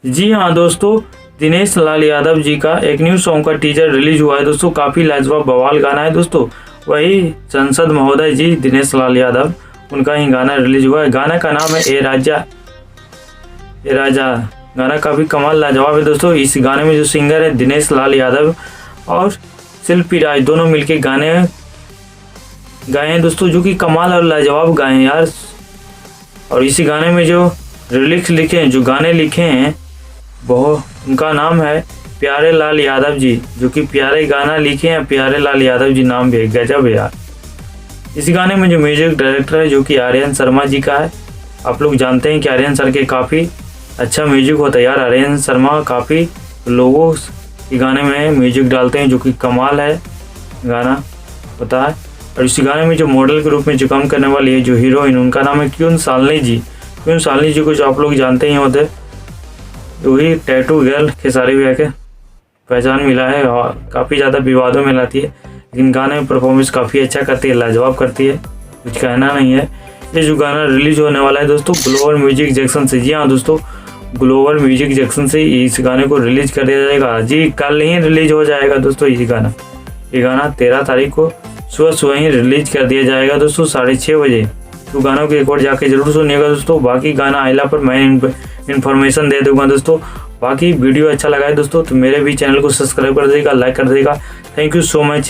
जी हाँ दोस्तों, दिनेश लाल यादव जी का एक न्यू सॉन्ग का टीजर रिलीज हुआ है दोस्तों। काफ़ी लाजवाब बवाल गाना है दोस्तों। वही संसद महोदय जी दिनेश लाल यादव, उनका ही गाना रिलीज हुआ है। गाना का नाम है ए राजा ए राजा। गाना काफ़ी कमाल लाजवाब है दोस्तों। इस गाने में जो सिंगर है दिनेश लाल यादव और शिल्पी राज, दोनों मिलके गाने गाए हैं दोस्तों, जो कि कमाल और लाजवाब गाए हैं यार। और इसी गाने में जो लिरिक्स लिखे हैं, जो गाने लिखे हैं, वो उनका नाम है प्यारे लाल यादव जी, जो कि प्यारे गाना लिखे हैं। प्यारे लाल यादव जी नाम भी है, गजब है यार। इस गाने में जो म्यूजिक डायरेक्टर है, जो कि आर्यन शर्मा जी का है। आप लोग जानते हैं कि आर्यन सर के काफ़ी अच्छा म्यूजिक होता है यार। आर्यन शर्मा काफ़ी लोगों के गाने में म्यूजिक डालते हैं, जो कि कमाल है गाना होता है। और इसी गाने में जो मॉडल के रूप में जो काम करने वाली है, जो हीरोइन, उनका नाम है क्यून सालनी जी। क्यून सालनी जी को जो आप लोग जानते ही होते, वही टैटू गर्ल खेसारी भैया के पहचान मिला है और काफ़ी ज़्यादा विवादों में लाती है, लेकिन गाने में परफॉर्मेंस काफ़ी अच्छा करती है, लाजवाब करती है, कुछ कहना नहीं है। ये जो गाना रिलीज होने वाला है दोस्तों ग्लोबल म्यूजिक जंक्शन से। जी हाँ दोस्तों, ग्लोबल म्यूजिक जंक्शन से इस गाने को रिलीज कर दिया जाएगा। जी कल ही रिलीज हो जाएगा दोस्तों ये गाना 13 तारीख को सुबह ही रिलीज कर दिया जाएगा दोस्तों 6:30 बजे। तो गानों को एक बार जाके जरूर सुनिएगा दोस्तों। बाकी गाना आइला पर मैं इन्फॉर्मेशन दे दूंगा दोस्तों। बाकी वीडियो अच्छा लगा है दोस्तों तो मेरे भी चैनल को सब्सक्राइब कर देगा, लाइक कर देगा। Thank you so much.